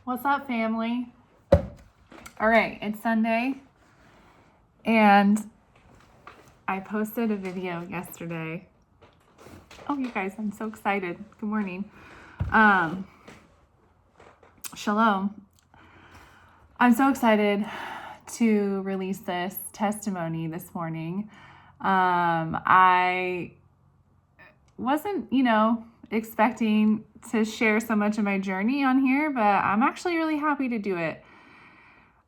What's up, family? All right, it's Sunday, and I posted a video yesterday. Oh, you guys, I'm so excited. Good morning. Shalom. I'm so excited to release this testimony this morning. I wasn't, expecting to share so much of my journey on here, but I'm actually really happy to do it.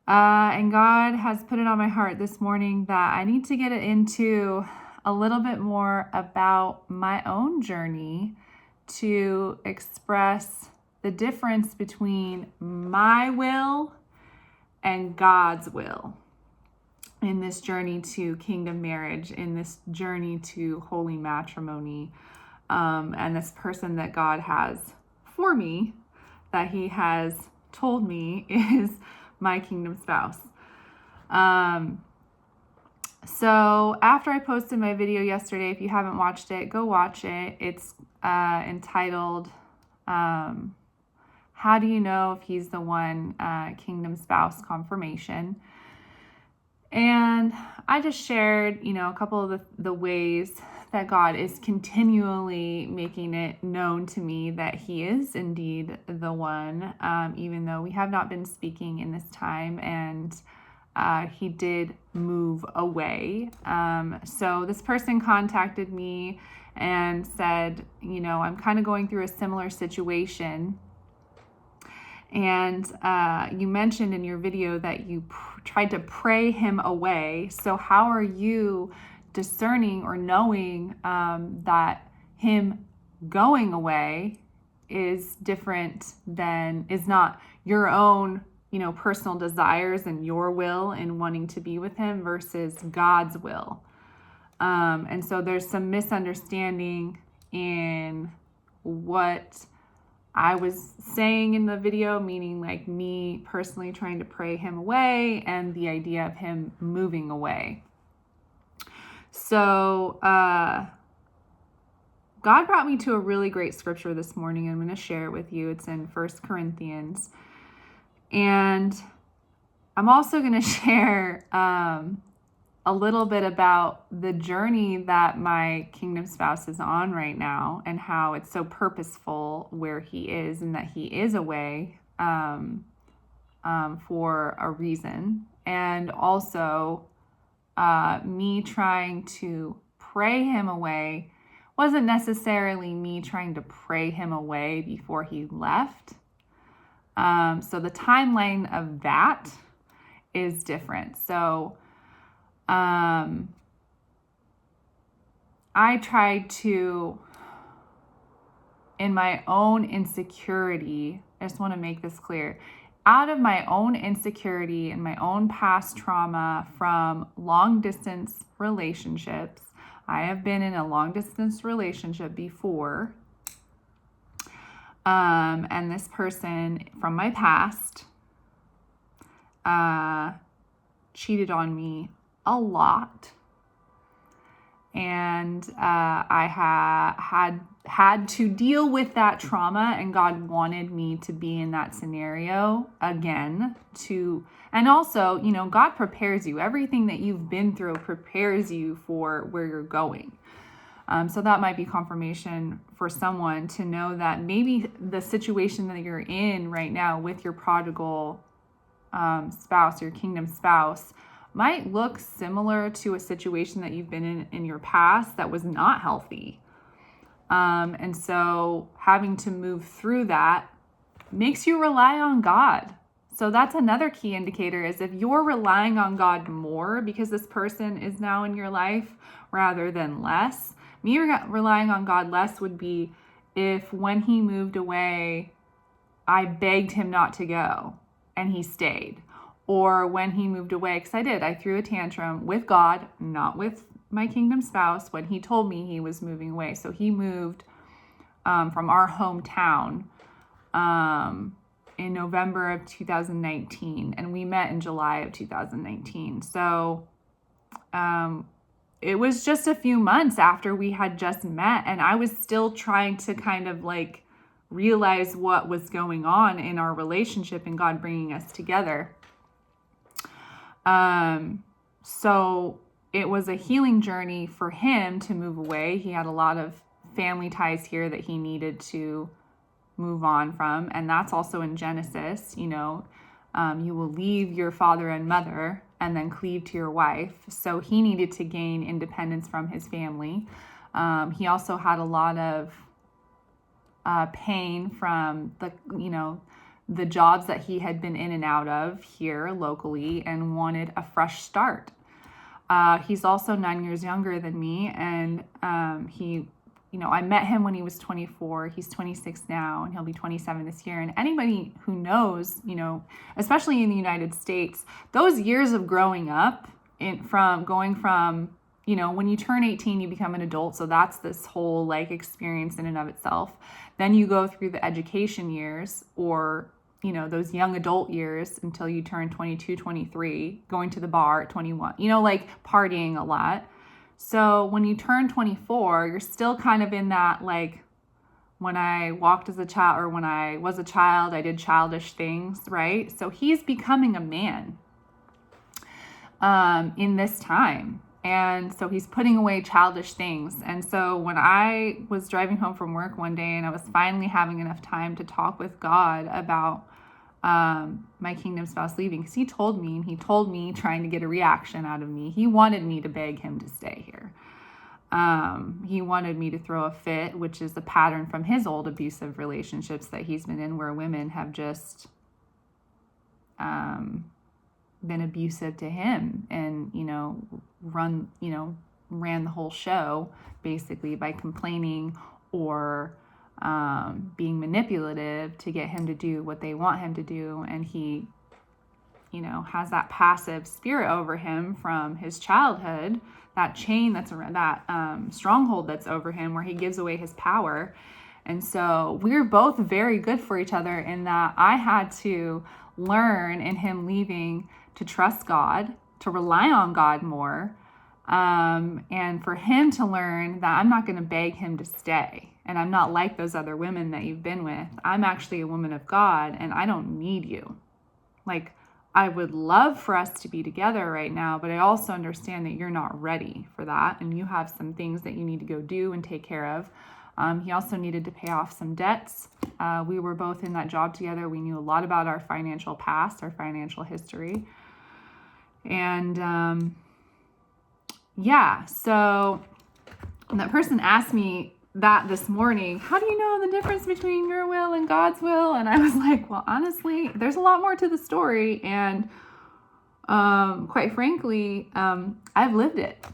And God has put it on my heart this morning that I need to get it into a little bit more about my own journey to express the difference between my will and God's will in this journey to kingdom marriage, in this journey to holy matrimony, and this person that God has for me, that He has told me is my kingdom spouse. So after I posted my video yesterday, if you haven't watched it, go watch it. It's entitled, How Do You Know If He's the One? Kingdom Spouse Confirmation. And I just shared, a couple of the ways that God is continually making it known to me that He is indeed the one, even though we have not been speaking in this time, and He did move away. So this person contacted me and said, I'm kind of going through a similar situation. And you mentioned in your video that you tried to pray him away. So how are you discerning or knowing that him going away is different than, is not your own, personal desires and your will in wanting to be with him versus God's will? And so there's some misunderstanding in what I was saying in the video, meaning like me personally trying to pray him away and the idea of him moving away. So God brought me to a really great scripture this morning. I'm going to share it with you. It's in 1 Corinthians. And I'm also going to share a little bit about the journey that my kingdom spouse is on right now and how it's so purposeful where he is and that he is away for a reason. And also me trying to pray him away wasn't necessarily me trying to pray him away before he left. So the timeline of that is different. So I tried to, in my own insecurity, I just want to make this clear, out of my own insecurity and my own past trauma from long distance relationships. I have been in a long distance relationship before. And this person from my past cheated on me a lot. And I had to deal with that trauma, and God wanted me to be in that scenario again and also, God prepares you. Everything that you've been through prepares you for where you're going. So that might be confirmation for someone to know that maybe the situation that you're in right now with your prodigal spouse, your kingdom spouse, might look similar to a situation that you've been in your past that was not healthy. And so having to move through that makes you rely on God. So that's another key indicator, is if you're relying on God more because this person is now in your life rather than less. Me relying on God less would be if when he moved away, I begged him not to go and he stayed. Or when he moved away, because I threw a tantrum with God, not with my kingdom spouse, when he told me he was moving away. So he moved from our hometown in November of 2019, and we met in July of 2019. So it was just a few months after we had just met, and I was still trying to kind of like realize what was going on in our relationship and God bringing us together. So it was a healing journey for him to move away. He had a lot of family ties here that he needed to move on from. And that's also in Genesis, you will leave your father and mother and then cleave to your wife. So he needed to gain independence from his family. He also had a lot of pain from the jobs that he had been in and out of here locally and wanted a fresh start. He's also 9 years younger than me, and I met him when he was 24. He's 26 now, and he'll be 27 this year. And anybody who knows, especially in the United States, those years of growing up going from when you turn 18, you become an adult. So that's this whole experience in and of itself. Then you go through the education years, or those young adult years until you turn 22, 23, going to the bar at 21, partying a lot. So when you turn 24, you're still kind of in that, when I walked as a child, or when I was a child, I did childish things, right? So he's becoming a man in this time. And so he's putting away childish things. And so when I was driving home from work one day and I was finally having enough time to talk with God about my kingdom spouse leaving, because he told me trying to get a reaction out of me. He wanted me to beg him to stay here. He wanted me to throw a fit, which is a pattern from his old abusive relationships that he's been in, where women have just been abusive to him and, ran the whole show basically by complaining or being manipulative to get him to do what they want him to do. And he, has that passive spirit over him from his childhood, that chain that's around, that stronghold that's over him, where he gives away his power. And so we're both very good for each other in that I had to learn in him leaving to trust God, to rely on God more, and for him to learn that I'm not going to beg him to stay. And I'm not like those other women that you've been with. I'm actually a woman of God, and I don't need you. I would love for us to be together right now, but I also understand that you're not ready for that, and you have some things that you need to go do and take care of. He also needed to pay off some debts. We were both in that job together. We knew a lot about our financial past, our financial history. And so that person asked me that this morning, how do you know the difference between your will and God's will? And I was like, well, honestly, there's a lot more to the story. And quite frankly, I've lived it.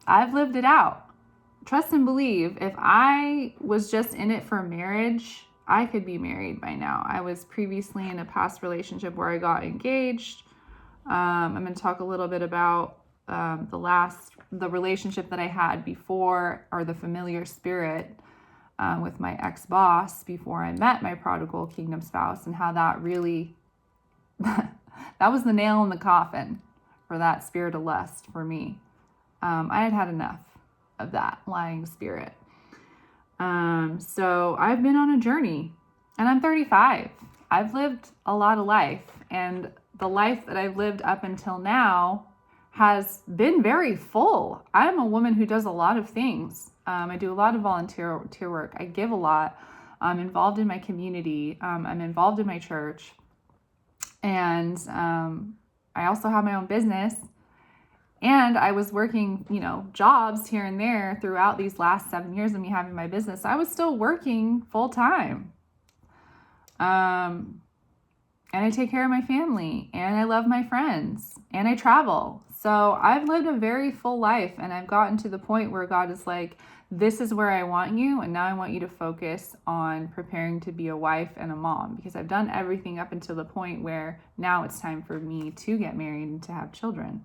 I've lived it out. Trust and believe. If I was just in it for marriage, I could be married by now. I was previously in a past relationship where I got engaged. I'm going to talk a little bit about the relationship that I had before, or the familiar spirit with my ex-boss before I met my prodigal kingdom spouse, and how that really, that was the nail in the coffin for that spirit of lust for me. I had had enough of that lying spirit. So I've been on a journey, and I'm 35. I've lived a lot of life, and the life that I've lived up until now has been very full. I'm a woman who does a lot of things. I do a lot of volunteer work. I give a lot. I'm involved in my community. I'm involved in my church. And I also have my own business. And I was working, jobs here and there throughout these last 7 years of me having my business. I was still working full time. And I take care of my family, and I love my friends, and I travel. So I've lived a very full life, and I've gotten to the point where God is like, this is where I want you, and now I want you to focus on preparing to be a wife and a mom, because I've done everything up until the point where now it's time for me to get married and to have children.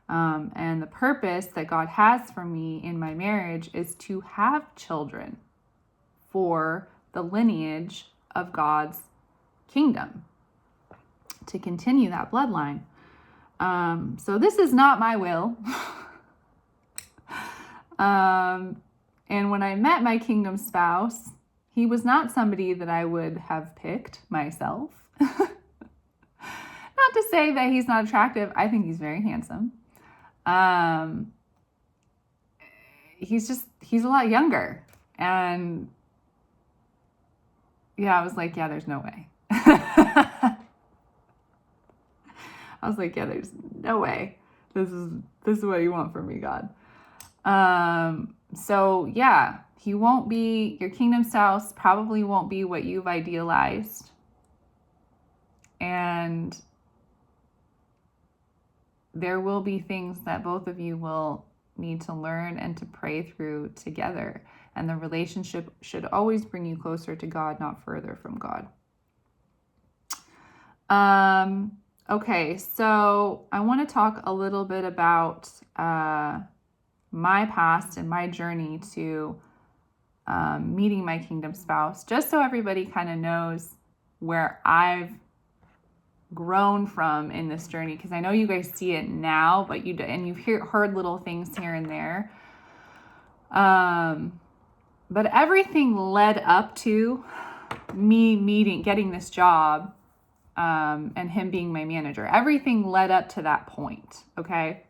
And the purpose that God has for me in my marriage is to have children for the lineage of God's kingdom, to continue that bloodline. So this is not my will. And when I met my kingdom spouse, He was not somebody that I would have picked myself. Not to say that he's not attractive. I think he's very handsome. He's a lot younger. And yeah, I was like, yeah, there's no way. I was like, yeah, there's no way. This is what you want from me, God. So yeah, he won't be, your kingdom spouse probably won't be what you've idealized. And there will be things that both of you will need to learn and to pray through together. And the relationship should always bring you closer to God, not further from God. Okay, so I want to talk a little bit about my past and my journey to meeting my kingdom spouse, just so everybody kind of knows where I've grown from in this journey, because I know you guys see it now, but you've heard little things here and there. But everything led up to me getting this job, and him being my manager. Everything led up to that point, okay?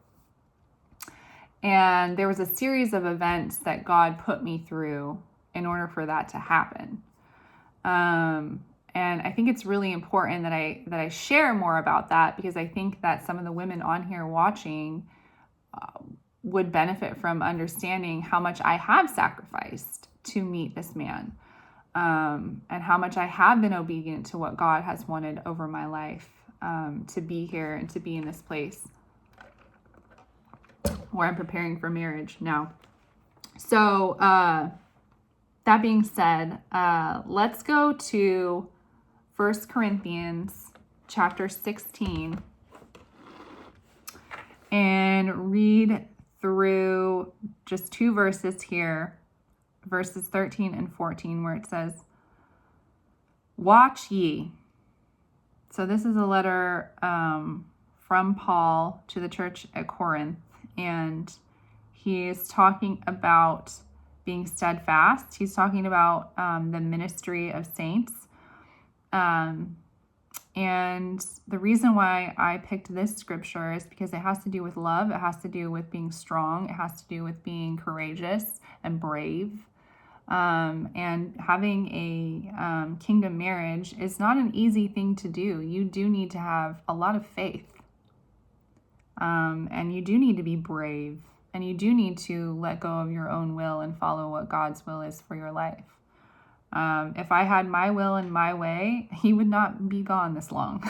And there was a series of events that God put me through in order for that to happen. And I think it's really important that I share more about that, because I think that some of the women on here watching would benefit from understanding how much I have sacrificed to meet this man, and how much I have been obedient to what God has wanted over my life, to be here and to be in this place where I'm preparing for marriage now. So that being said, let's go to 1 Corinthians chapter 16 and read through just 2 verses here, verses 13 and 14, where it says, "Watch ye." So this is a letter from Paul to the church at Corinth, and he is talking about being steadfast. He's talking about the ministry of saints. And the reason why I picked this scripture is because it has to do with love. It has to do with being strong. It has to do with being courageous and brave. And having a kingdom marriage is not an easy thing to do. You do need to have a lot of faith. And you do need to be brave. And you do need to let go of your own will and follow what God's will is for your life. If I had my will and my way, he would not be gone this long.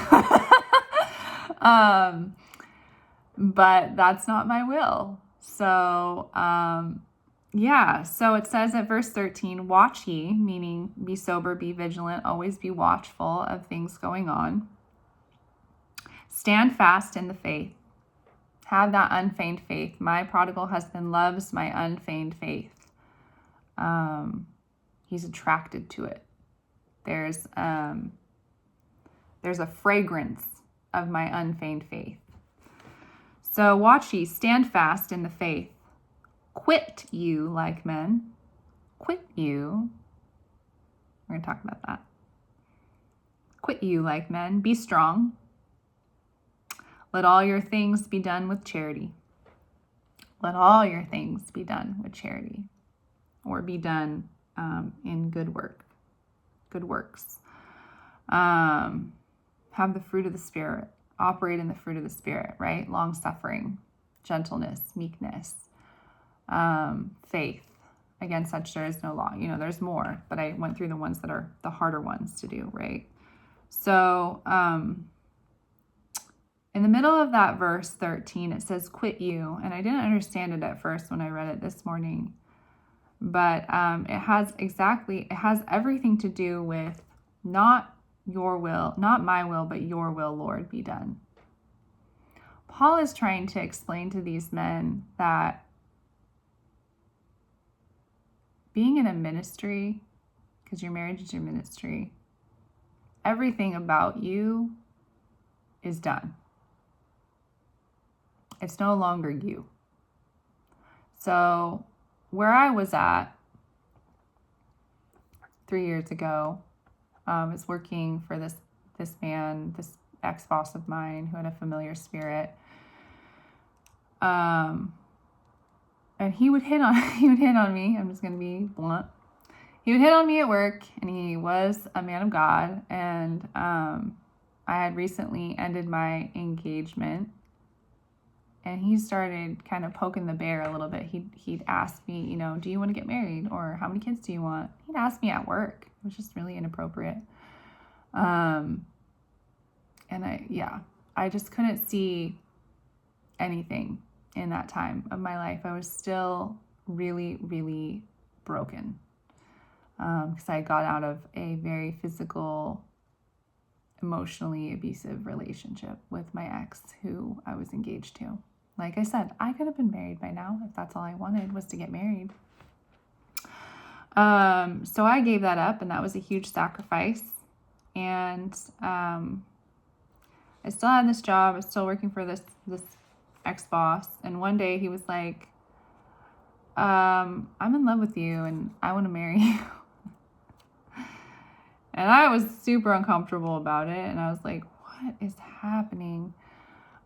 But that's not my will. So, so it says at verse 13, "Watch ye," meaning be sober, be vigilant, always be watchful of things going on. "Stand fast in the faith. Have that unfeigned faith. My prodigal husband loves my unfeigned faith." He's attracted to it. There's a fragrance of my unfeigned faith. So watch ye, stand fast in the faith. Quit you like men. Quit you. We're going to talk about that. Quit you like men. Be strong. Let all your things be done with charity. Let all your things be done with charity, or be done in good works. Have the fruit of the Spirit. Operate in the fruit of the Spirit, right? Long suffering, gentleness, meekness, faith. Against such there is no law. There's more, but I went through the ones that are the harder ones to do, right? So in the middle of that verse 13, it says, "Quit you." And I didn't understand it at first when I read it this morning. But it has everything to do with not your will, not my will, but your will, Lord, be done. Paul is trying to explain to these men that being in a ministry, because your marriage is your ministry, everything about you is done. It's no longer you. So where I was at, 3 years ago. Was working for this man, this ex-boss of mine who had a familiar spirit. And he would hit on me. I'm just going to be blunt. He would hit on me at work, and he was a man of God. And I had recently ended my engagement, and he started kind of poking the bear a little bit. He'd ask me, you know, do you want to get married, or how many kids do you want? He'd ask me at work. It was just really inappropriate. And I just couldn't see anything in that time of my life. I was still really, really broken. Because I got out of a very physical, emotionally abusive relationship with my ex who I was engaged to. Like I said, I could have been married by now if that's all I wanted was to get married. So I gave that up, and that was a huge sacrifice. And I still had this job. I was still working for this ex-boss. And one day he was like, I'm in love with you and I want to marry you. And I was super uncomfortable about it. And I was like, what is happening?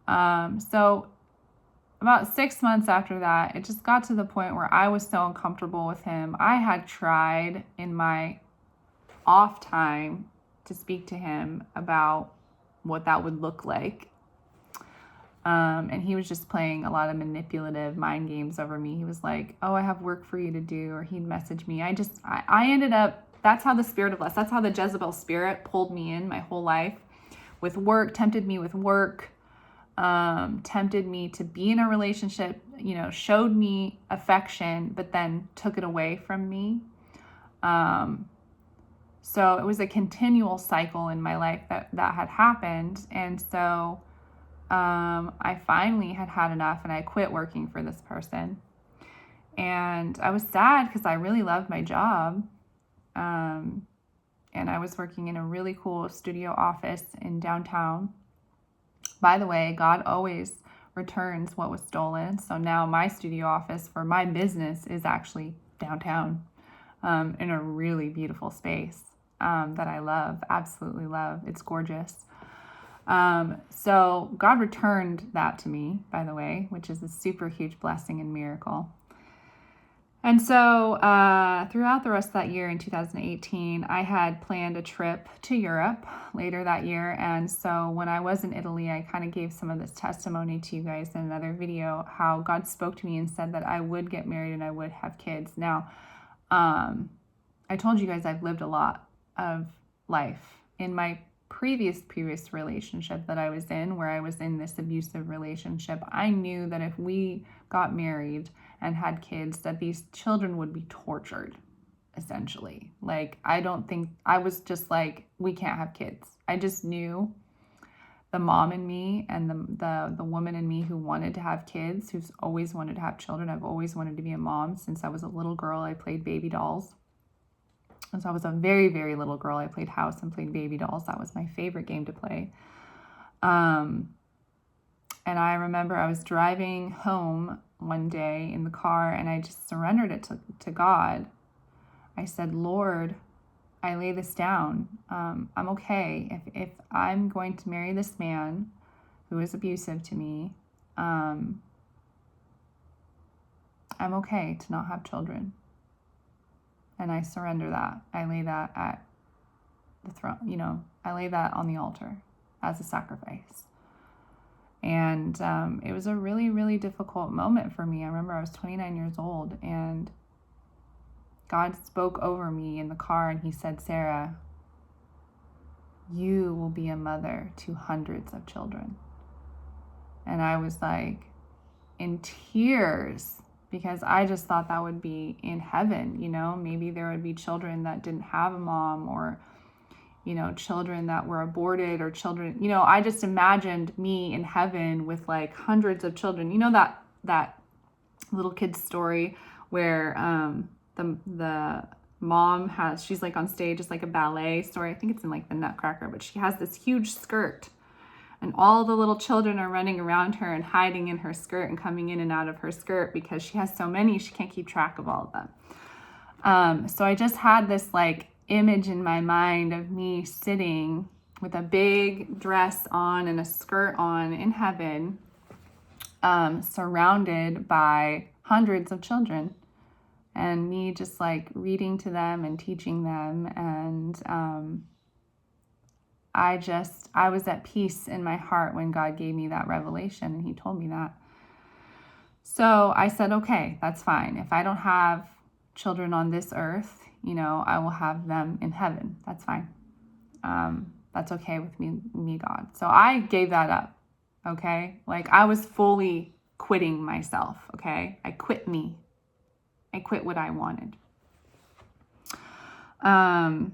So about 6 months after that, it just got to the point where I was so uncomfortable with him. I had tried in my off time to speak to him about what that would look like. And he was just playing a lot of manipulative mind games over me. He was like, oh, I have work for you to do. Or he'd message me. I ended up, that's how the spirit of lust, that's how the Jezebel spirit pulled me in my whole life with work, tempted me with work, tempted me to be in a relationship, you know, showed me affection, but then took it away from me. So it was a continual cycle in my life that had happened. And so I finally had enough, and I quit working for this person. And I was sad because I really loved my job. And I was working in a really cool studio office in downtown. By the way, God always returns what was stolen. So now my studio office for my business is actually downtown, in a really beautiful space that I love, absolutely love. It's gorgeous. So God returned that to me, by the way, which is a super huge blessing and miracle. And so throughout the rest of that year in 2018, I had planned a trip to Europe later that year. And so when I was in Italy, I kind of gave some of this testimony to you guys in another video, how God spoke to me and said that I would get married and I would have kids. Now, I told you guys I've lived a lot of life. In my previous relationship that I was in, where I was in this abusive relationship, I knew that if we got married and had kids, that these children would be tortured, essentially. Like, I was just like, we can't have kids. I just knew the mom in me and the woman in me who wanted to have kids, who's always wanted to have children. I've always wanted to be a mom since I was a little girl. I played baby dolls. And so I was a very, very little girl. I played house and played baby dolls. That was my favorite game to play. And I remember I was driving home one day in the car, and I just surrendered it to God. I said, Lord, I lay this down. I'm okay. If I'm going to marry this man who is abusive to me, I'm okay to not have children. And I surrender that. I lay that at the throne, I lay that on the altar as a sacrifice. And it was a really, really difficult moment for me. I remember I was 29 years old, and God spoke over me in the car, and he said, Sarah, you will be a mother to hundreds of children. And I was like in tears, because I just thought that would be in heaven, maybe there would be children that didn't have a mom, or, children that were aborted, or children, I just imagined me in heaven with like hundreds of children. That little kid's story where the mom she's like on stage, it's like a ballet story. I think it's in like the Nutcracker, but she has this huge skirt. And all the little children are running around her and hiding in her skirt and coming in and out of her skirt because she has so many, she can't keep track of all of them. So I just had this like image in my mind of me sitting with a big dress on and a skirt on in heaven, surrounded by hundreds of children, and me just like reading to them and teaching them. And I was at peace in my heart when God gave me that revelation and he told me that. So I said, okay, that's fine. If I don't have children on this earth, I will have them in heaven. That's fine. That's okay with me, God. So I gave that up. Okay. Like I was fully quitting myself. Okay. I quit me. I quit what I wanted. And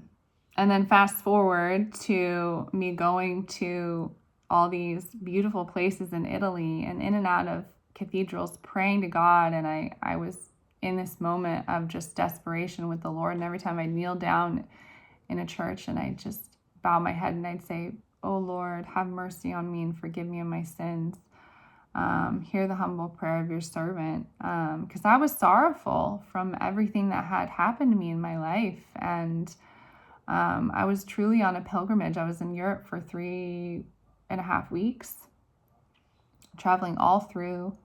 then fast forward to me going to all these beautiful places in Italy and in and out of cathedrals, praying to God. And I was in this moment of just desperation with the Lord. And every time I kneel down in a church and I just bow my head and I'd say, "Oh Lord, have mercy on me and forgive me of my sins. Hear the humble prayer of your servant." Because I was sorrowful from everything that had happened to me in my life. And I was truly on a pilgrimage. I was in Europe for 3.5 weeks, traveling all through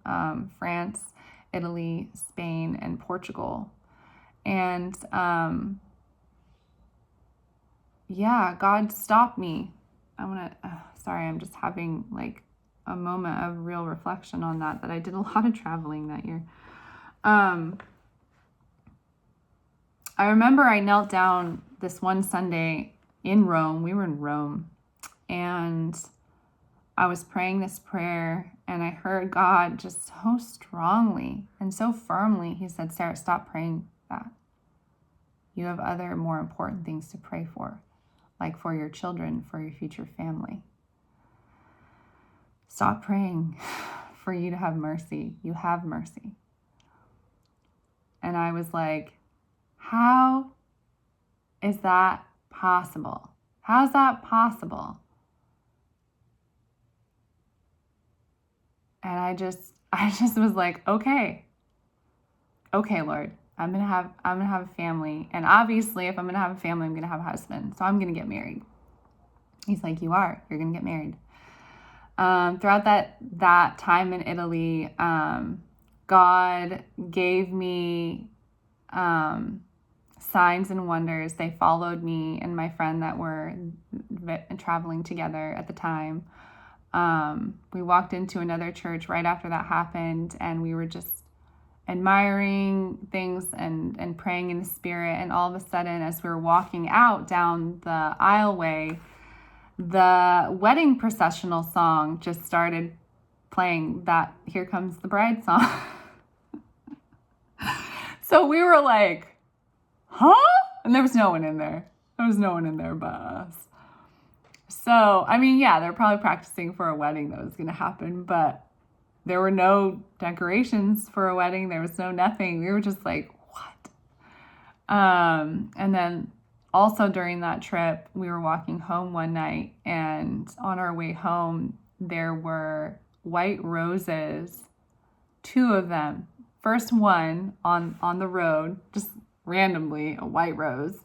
France, Italy, Spain, and Portugal. And God stopped me. I'm just having like a moment of real reflection on that I did a lot of traveling that year. I remember I knelt down this one Sunday in Rome. We were in Rome, and I was praying this prayer, and I heard God just so strongly and so firmly. He said, "Sarah, stop praying that. You have other more important things to pray for, like for your children, for your future family. Stop praying for you to have mercy. You have mercy." And I was like, how is that possible? How is that possible? And I just was like, okay, Lord, I'm gonna have a family. And obviously if I'm gonna have a family, I'm gonna have a husband. So I'm gonna get married. He's like, you're gonna get married. Throughout that time in Italy, God gave me signs and wonders. They followed me and my friend that were traveling together at the time. We walked into another church right after that happened, and we were just admiring things and praying in the Spirit. And all of a sudden, as we were walking out down the aisleway, the wedding processional song just started playing, that "Here Comes the Bride" song. So we were like, huh? And there was no one in there. There was no one in there but us. So, they're probably practicing for a wedding that was going to happen, but there were no decorations for a wedding. There was no nothing. We were just like, what? And then also during that trip, we were walking home one night, and on our way home, there were white roses, 2 of them. First one on the road, just randomly, a white rose.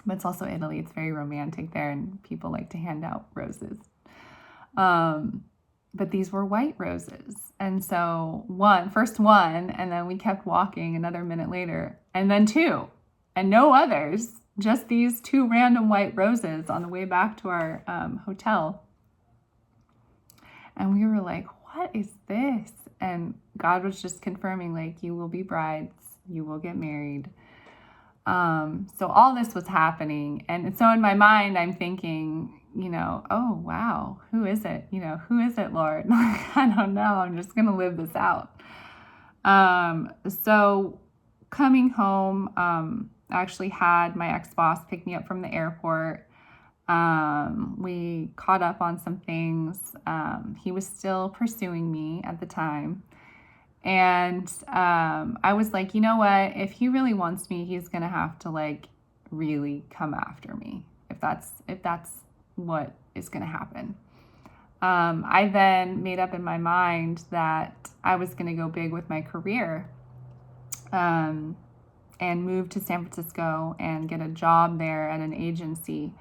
But it's also Italy. It's very romantic there, and people like to hand out roses. But these were white roses. And so first one, and then we kept walking another minute later, and then 2, and no others, just these 2 random white roses on the way back to our hotel. And we were like, what is this? And God was just confirming, like, you will be brides, you will get married. So all this was happening. And so in my mind, I'm thinking, oh, wow, who is it? Who is it, Lord? I don't know. I'm just going to live this out. So coming home, I actually had my ex-boss pick me up from the airport. We caught up on some things. He was still pursuing me at the time. And I was like, you know what? If he really wants me, he's going to have to like really come after me. If that's what is going to happen. I then made up in my mind that I was going to go big with my career. and move to San Francisco and get a job there at an agency.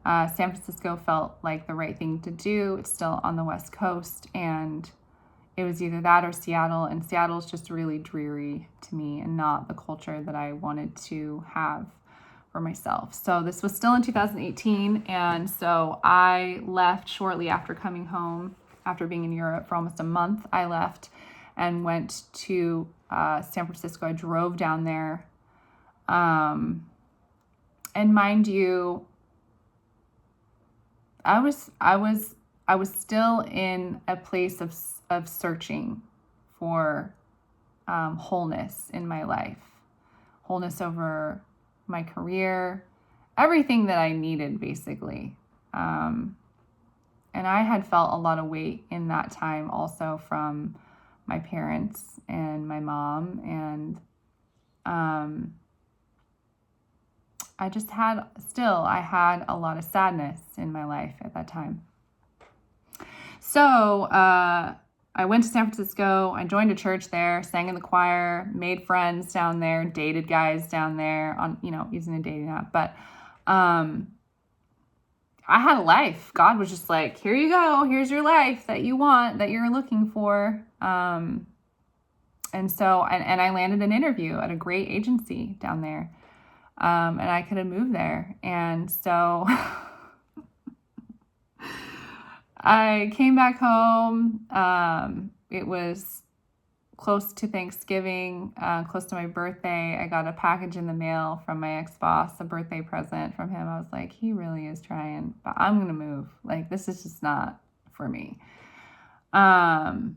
San Francisco felt like the right thing to do. It's still on the West Coast, and it was either that or Seattle, and Seattle's just really dreary to me and not the culture that I wanted to have for myself. So this was still in 2018, and so I left shortly after coming home, after being in Europe for almost a month. I left and went to San Francisco. I drove down there. And mind you, I was still in a place of searching for wholeness in my life, wholeness over my career, everything that I needed, basically. And I had felt a lot of weight in that time also from my parents and my mom, and I had a lot of sadness in my life at that time. So I went to San Francisco. I joined a church there, sang in the choir, made friends down there, dated guys down there on, using a dating app. But I had a life. God was just like, here you go. Here's your life that you want, that you're looking for. And I landed an interview at a great agency down there. And I could have moved there. And so I came back home. It was close to Thanksgiving, close to my birthday. I got a package in the mail from my ex-boss, a birthday present from him. I was like, he really is trying, but I'm going to move. Like, this is just not for me. And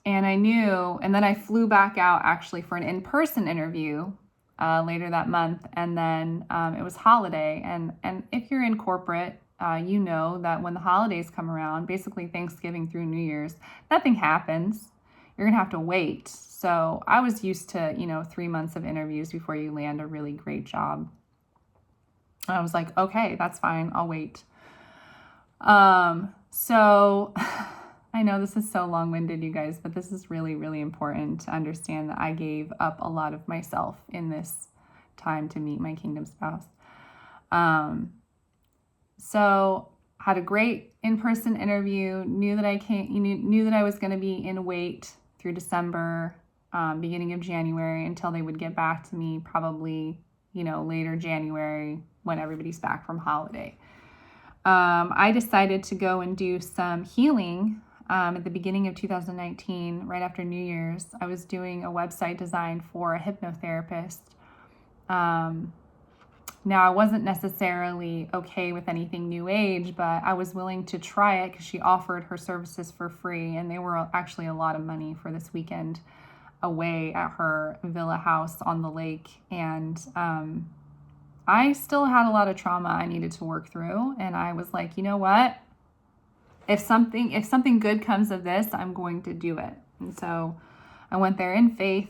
I knew, and then I flew back out actually for an in-person interview later that month. And then it was holiday. And if you're in corporate, you know that when the holidays come around, basically Thanksgiving through New Year's, nothing happens. You're going to have to wait. So I was used to, 3 months of interviews before you land a really great job. And I was like, okay, that's fine. I'll wait. So I know this is so long-winded, you guys, but this is really, really important to understand that I gave up a lot of myself in this time to meet my kingdom spouse. So had a great in-person interview, knew that I was going to be in wait through December, beginning of January, until they would get back to me probably, later January when everybody's back from holiday. I decided to go and do some healing at the beginning of 2019, right after New Year's. I was doing a website design for a hypnotherapist. Now, I wasn't necessarily okay with anything new age, but I was willing to try it because she offered her services for free, and they were actually a lot of money for this weekend away at her villa house on the lake. And I still had a lot of trauma I needed to work through, and I was like, you know what? If something good comes of this, I'm going to do it. And so I went there in faith,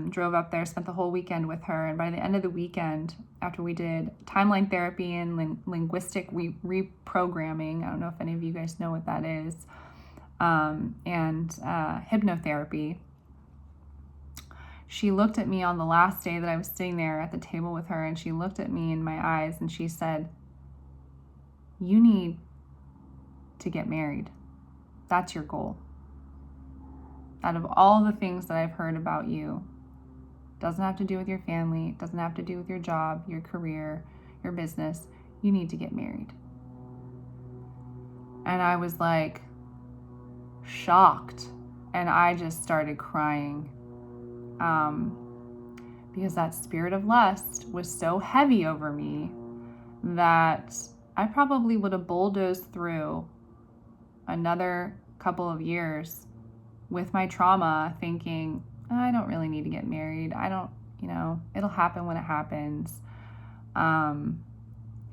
drove up there, spent the whole weekend with her. And by the end of the weekend, after we did timeline therapy and linguistic reprogramming, I don't know if any of you guys know what that is, and hypnotherapy, she looked at me on the last day that I was sitting there at the table with her, and she looked at me in my eyes and she said, you need to get married. That's your goal. Out of all the things that I've heard about you, doesn't have to do with your family, doesn't have to do with your job, your career, your business, you need to get married. And I was like shocked, and I just started crying because that spirit of lust was so heavy over me that I probably would have bulldozed through another couple of years with my trauma, thinking, I don't really need to get married. I don't, it'll happen when it happens.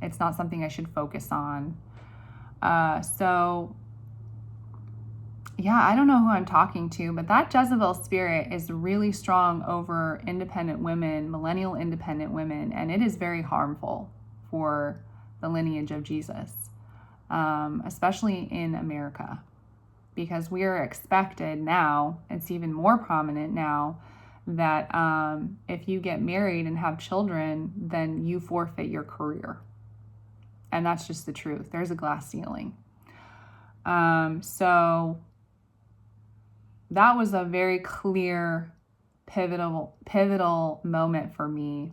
It's not something I should focus on. So yeah, I don't know who I'm talking to, but that Jezebel spirit is really strong over independent women, millennial independent women, and it is very harmful for the lineage of Jesus, especially in America. Because we are expected now, it's even more prominent now, that if you get married and have children, then you forfeit your career. And that's just the truth. There's a glass ceiling. So that was a very clear, pivotal moment for me.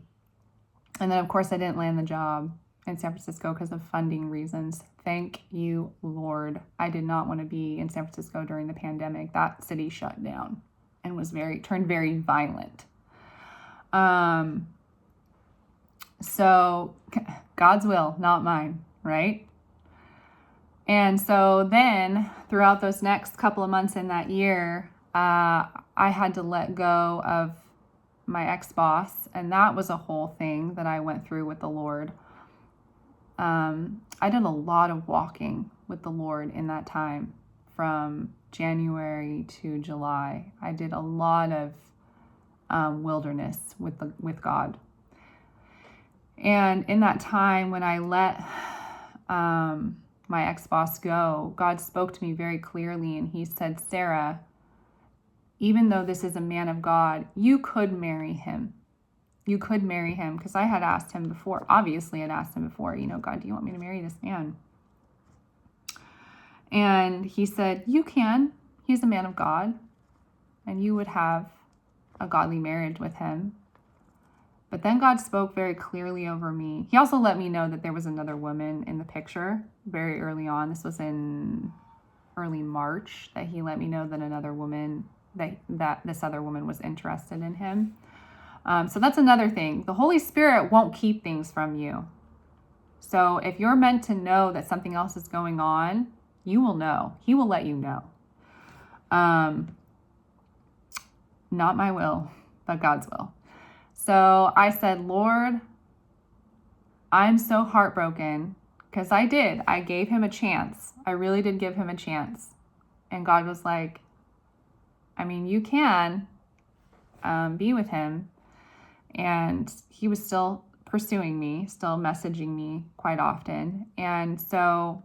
And then, of course, I didn't land the job in San Francisco because of funding reasons. Thank you, Lord. I did not want to be in San Francisco during the pandemic. That city shut down and was turned very violent. So God's will, not mine, right? And so then throughout those next couple of months in that year, I had to let go of my ex-boss, and that was a whole thing that I went through with the Lord. I did a lot of walking with the Lord in that time from January to July. I did a lot of wilderness with God. And in that time when I let my ex-boss go, God spoke to me very clearly, and he said, Sarah, even though this is a man of God, you could marry him. You could marry him, because I had asked him before. Obviously, I'd asked him before, God, do you want me to marry this man? And he said, you can. He's a man of God, and you would have a godly marriage with him. But then God spoke very clearly over me. He also let me know that there was another woman in the picture very early on. This was in early March that he let me know that another woman, that this other woman was interested in him. So that's another thing. The Holy Spirit won't keep things from you. So if you're meant to know that something else is going on, you will know. He will let you know. Not my will, but God's will. So I said, Lord, I'm so heartbroken, because I gave him a chance. I really did give him a chance. And God was like, you can be with him. And he was still pursuing me, still messaging me quite often. And so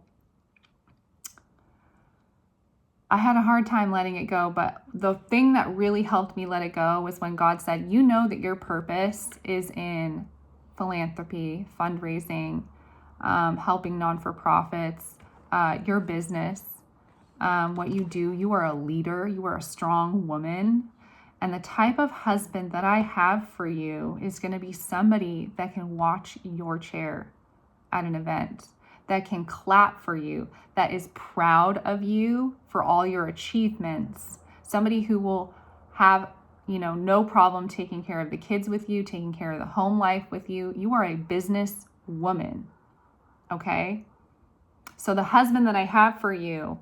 I had a hard time letting it go. But the thing that really helped me let it go was when God said, you know that your purpose is in philanthropy, fundraising, helping non-for-profits, your business, what you do. You are a leader. You are a strong woman. And the type of husband that I have for you is going to be somebody that can watch your chair at an event, that can clap for you, that is proud of you for all your achievements, somebody who will have, no problem taking care of the kids with you, taking care of the home life with you. You are a business woman, okay? So the husband that I have for you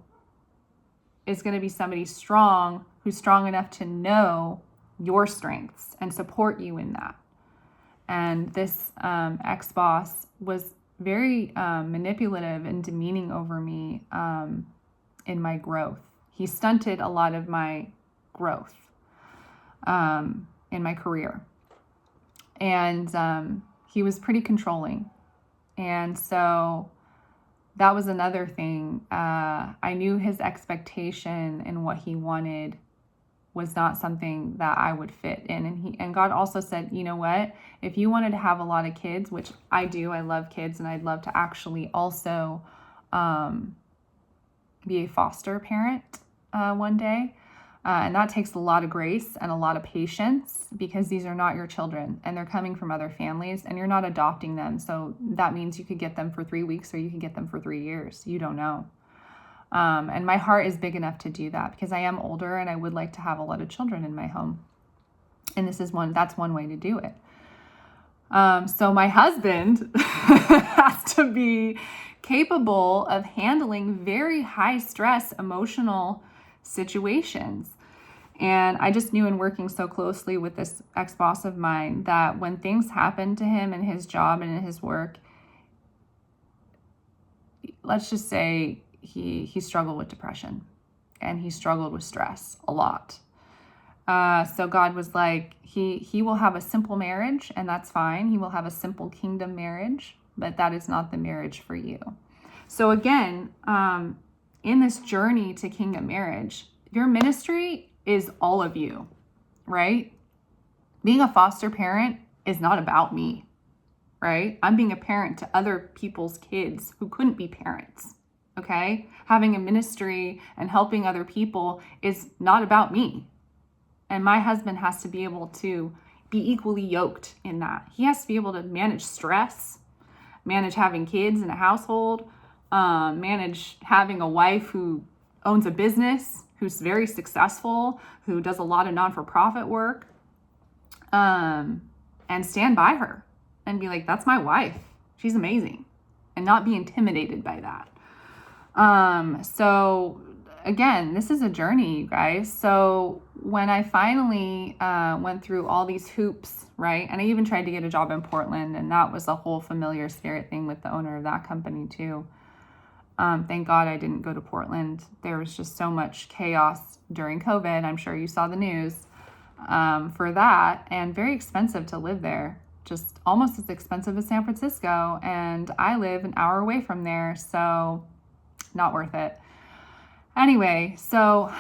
is going to be somebody strong, who's strong enough to know your strengths and support you in that. And this ex-boss was very manipulative and demeaning over me in my growth. He stunted a lot of my growth in my career. And he was pretty controlling. And so that was another thing. I knew his expectation and what he wanted was not something that I would fit in. And God also said, you know what? If you wanted to have a lot of kids, which I do, I love kids, and I'd love to actually also be a foster parent one day. And that takes a lot of grace and a lot of patience, because these are not your children and they're coming from other families and you're not adopting them. So that means you could get them for 3 weeks or you could get them for 3 years. You don't know. And my heart is big enough to do that, because I am older and I would like to have a lot of children in my home. And that's one way to do it. So my husband has to be capable of handling very high stress, emotional situations. And I just knew, in working so closely with this ex-boss of mine, that when things happened to him in his job and in his work, let's just say he struggled with depression and he struggled with stress a lot. So God was like, he will have a simple marriage, and that's fine. He will have a simple kingdom marriage, but that is not the marriage for you. So again, in this journey to kingdom marriage, your ministry is all of you, right? Being a foster parent is not about me, right? I'm being a parent to other people's kids who couldn't be parents, okay? Having a ministry and helping other people is not about me. And my husband has to be able to be equally yoked in that. He has to be able to manage stress, manage having kids in a household, manage having a wife who owns a business, who's very successful, who does a lot of non-for-profit work, and stand by her and be like, that's my wife. She's amazing. And not be intimidated by that. So again, this is a journey, you guys. So when I finally went through all these hoops, right? And I even tried to get a job in Portland, and that was a whole familiar spirit thing with the owner of that company too. Thank God I didn't go to Portland. There was just so much chaos during COVID. I'm sure you saw the news for that, and very expensive to live there. Just almost as expensive as San Francisco. And I live an hour away from there, so not worth it. Anyway, so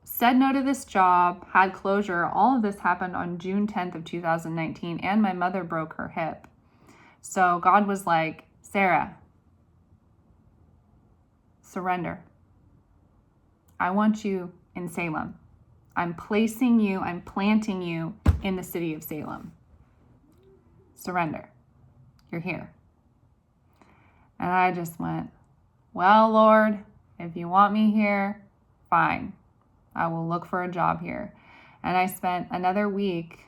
said no to this job, had closure. All of this happened on June 10th of 2019, and my mother broke her hip. So God was like, Sarah, surrender. I want you in Salem. I'm placing you, I'm planting you in the city of Salem. Surrender. You're here. And I just went, well, Lord, if you want me here, fine. I will look for a job here. And I spent another week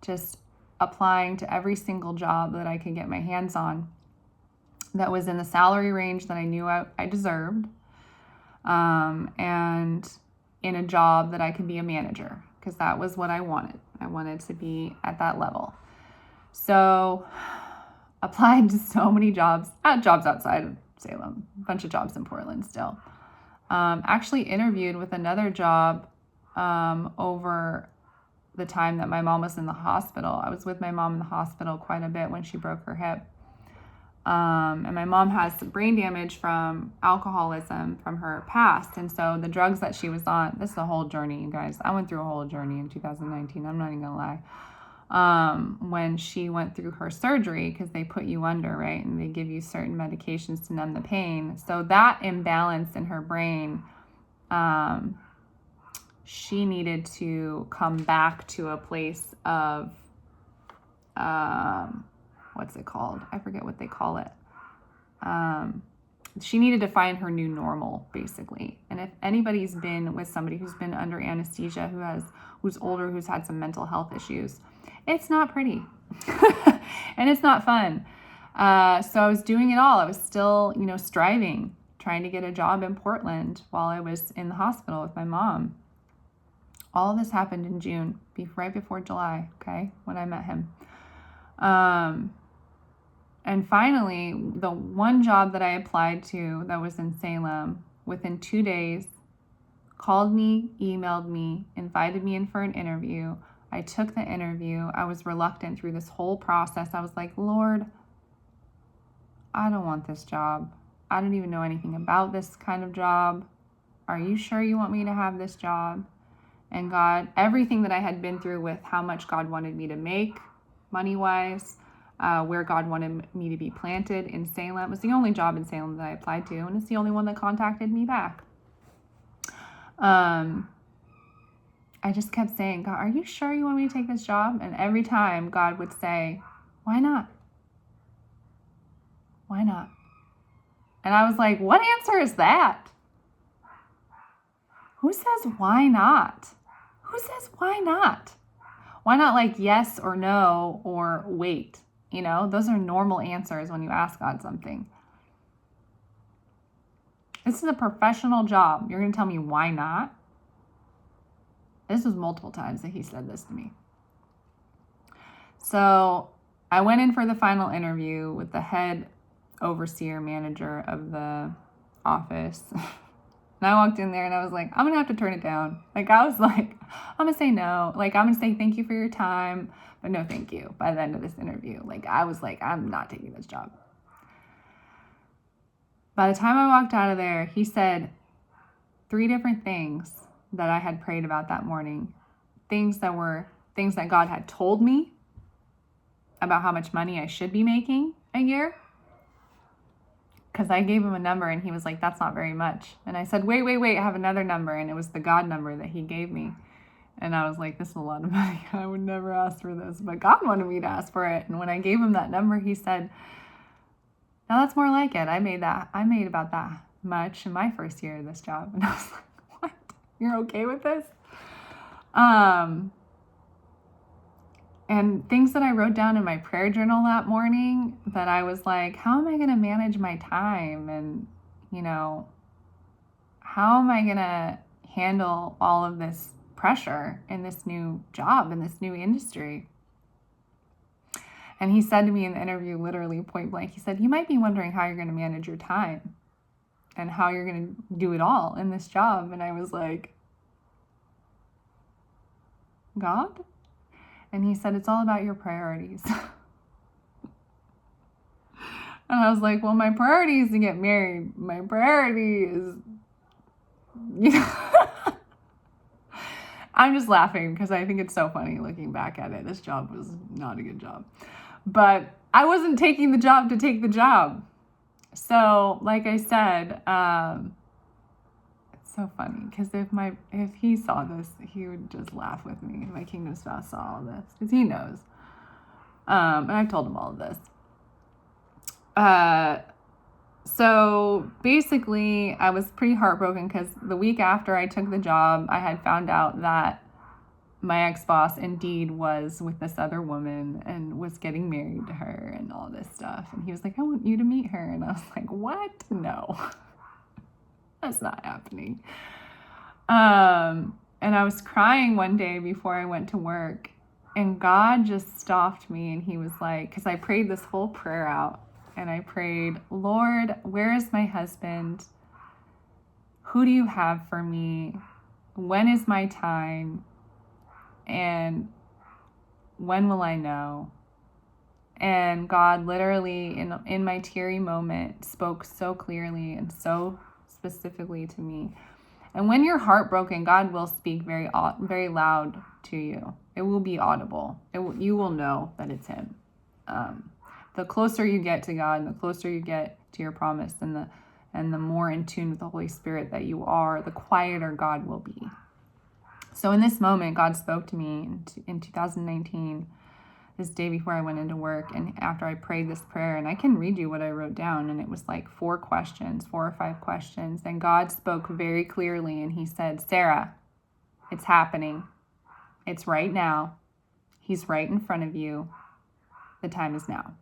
just applying to every single job that I could get my hands on that was in the salary range that I knew I deserved, and in a job that I could be a manager, because that was what I wanted. I wanted to be at that level. So applied to so many jobs outside of Salem, a bunch of jobs in Portland still. Actually interviewed with another job over the time that my mom was in the hospital. I was with my mom in the hospital quite a bit when she broke her hip. And my mom has some brain damage from alcoholism from her past. And so the drugs that she was on, this is a whole journey, you guys. I went through a whole journey in 2019. I'm not even gonna lie. When she went through her surgery, because they put you under, right? And they give you certain medications to numb the pain. So that imbalance in her brain, she needed to come back to a place of, what's it called? I forget what they call it. She needed to find her new normal, basically. And if anybody's been with somebody who's been under anesthesia, who's older, who's had some mental health issues, it's not pretty. And it's not fun. So I was doing it all. I was still, striving, trying to get a job in Portland while I was in the hospital with my mom. All of this happened in June, right before July, okay, when I met him. And finally, the one job that I applied to that was in Salem, within 2 days, called me, emailed me, invited me in for an interview. I took the interview. I was reluctant through this whole process. I was like, Lord, I don't want this job. I don't even know anything about this kind of job. Are you sure you want me to have this job? And God, everything that I had been through with how much God wanted me to make money-wise, where God wanted me to be planted in Salem. It was the only job in Salem that I applied to, and it's the only one that contacted me back. I just kept saying, God, are you sure you want me to take this job? And every time God would say, why not? Why not? And I was like, what answer is that? Who says why not? Who says why not? Why not like yes or no or wait? Those are normal answers when you ask God something. This is a professional job. You're going to tell me why not? This was multiple times that he said this to me. So I went in for the final interview with the head overseer manager of the office. And I walked in there and I was like, I'm going to have to turn it down. I was like, I'm going to say no. I'm going to say thank you for your time, but no thank you by the end of this interview. I was like, I'm not taking this job. By the time I walked out of there, he said 3 different things that I had prayed about that morning. Things that were things that God had told me about how much money I should be making a year. Because I gave him a number and he was like, that's not very much. And I said, wait, I have another number. And it was the God number that he gave me. And I was like, this is a lot of money. I would never ask for this. But God wanted me to ask for it. And when I gave him that number, he said, now that's more like it. I made about that much in my first year of this job. And I was like, what? You're okay with this? And things that I wrote down in my prayer journal that morning that I was like, how am I going to manage my time? And, how am I going to handle all of this pressure in this new job, in this new industry? And he said to me in the interview, literally point blank, he said, you might be wondering how you're going to manage your time and how you're going to do it all in this job. And I was like, God? And he said, it's all about your priorities. And I was like, well, my priority is to get married. My priority is, I'm just laughing because I think it's so funny looking back at it. This job was not a good job. But I wasn't taking the job to take the job. So, like I said, it's so funny because if he saw this, he would just laugh with me. My kingdom spouse saw all this because he knows. And I've told him all of this. So basically, I was pretty heartbroken because the week after I took the job, I had found out that my ex-boss indeed was with this other woman and was getting married to her and all this stuff. And he was like, I want you to meet her. And I was like, what? No, that's not happening. And I was crying one day before I went to work, and God just stopped me. And he was like, because I prayed this whole prayer out. And I prayed, Lord, where is my husband? Who do you have for me? When is my time? And when will I know? And God literally, in my teary moment, spoke so clearly and so specifically to me. And when you're heartbroken, God will speak very loud to you. It will be audible. You will know that it's him. The closer you get to God and the closer you get to your promise and the more in tune with the Holy Spirit that you are, the quieter God will be. So in this moment, God spoke to me in 2019, this day before I went into work, and after I prayed this prayer, and I can read you what I wrote down, and it was like 4 or 5 questions, and God spoke very clearly, and he said, Sarah, it's happening. It's right now. He's right in front of you. The time is now.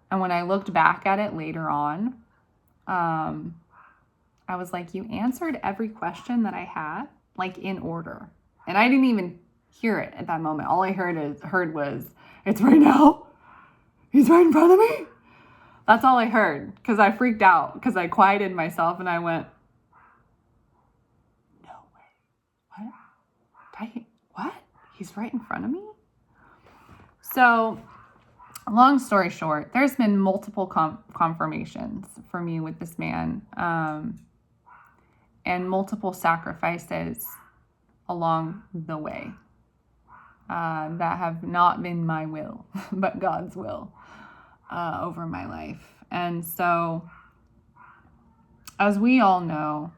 And when I looked back at it later on, I was like, you answered every question that I had, like in order. And I didn't even hear it at that moment. All I heard was, it's right now. He's right in front of me. That's all I heard, because I freaked out, because I quieted myself and I went, no way. What? He's right in front of me? So, long story short, there's been multiple confirmations for me with this man, and multiple sacrifices along the way that have not been my will, but God's will over my life. And so, as we all know,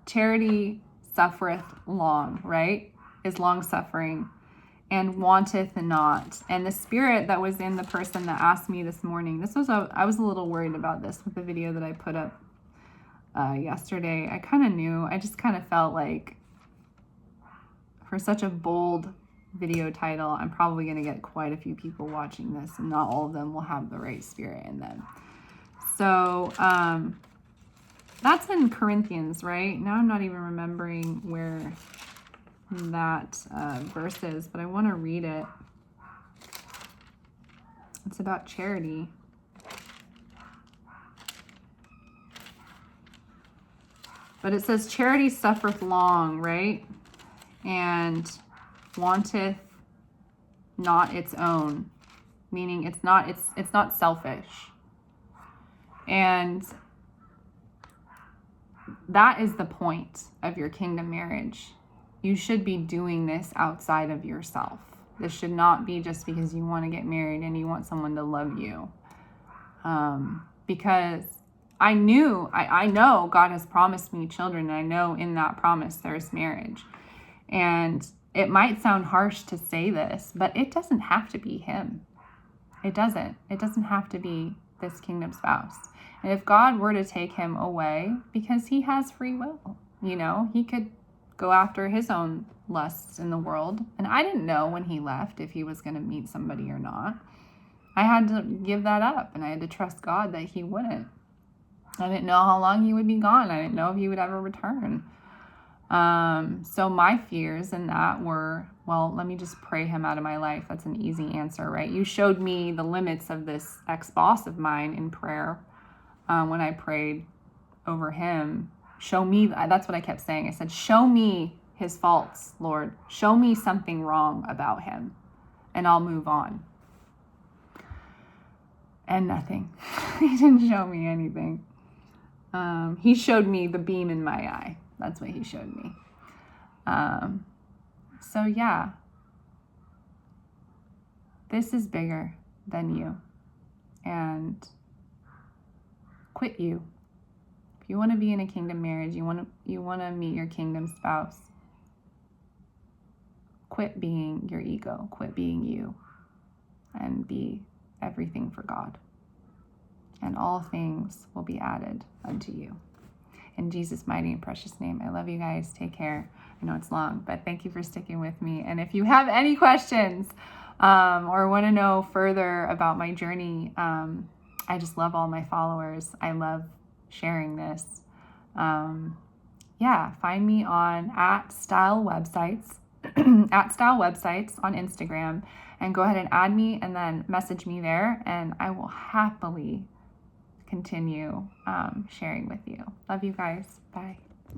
charity suffereth long, right? Is long suffering. And wanteth not. And the spirit that was in the person that asked me this morning, I was a little worried about this with the video that I put up yesterday. I kind of knew, I just kind of felt like for such a bold video title, I'm probably going to get quite a few people watching this, and not all of them will have the right spirit in them. So that's in Corinthians, right? Now I'm not even remembering where that verse is, but I want to read it. It's about charity. But it says charity suffereth long, right? And wanteth not its own, meaning it's not selfish. And that is the point of your kingdom marriage. you should be doing this outside of yourself. This should not be just because you want to get married and you want someone to love you. Because I know God has promised me children, and I know in that promise there's marriage. And it might sound harsh to say this, but it doesn't have to be him. It doesn't. It doesn't have to be this kingdom spouse. And if God were to take him away, because he has free will, he could go after his own lusts in the world. And I didn't know when he left if he was going to meet somebody or not. I had to give that up, and I had to trust God that he wouldn't. I didn't know how long he would be gone. I didn't know if he would ever return. So my fears in that were, well, let me just pray him out of my life. That's an easy answer, right? You showed me the limits of this ex-boss of mine in prayer when I prayed over him. Show me, that's what I kept saying. I said, show me his faults, Lord. Show me something wrong about him, and I'll move on. And nothing. He didn't show me anything. He showed me the beam in my eye. That's what he showed me. So yeah, this is bigger than you. And quit you. If you want to be in a kingdom marriage, you want to meet your kingdom spouse, quit being your ego, quit being you, and be everything for God. And all things will be added unto you. In Jesus' mighty and precious name, I love you guys. Take care. I know it's long, but thank you for sticking with me. And if you have any questions or want to know further about my journey, I just love all my followers. I love sharing this. Find me on @stylewebsites, @stylewebsites on Instagram, and go ahead and add me and then message me there, and I will happily continue sharing with you. Love you guys. Bye.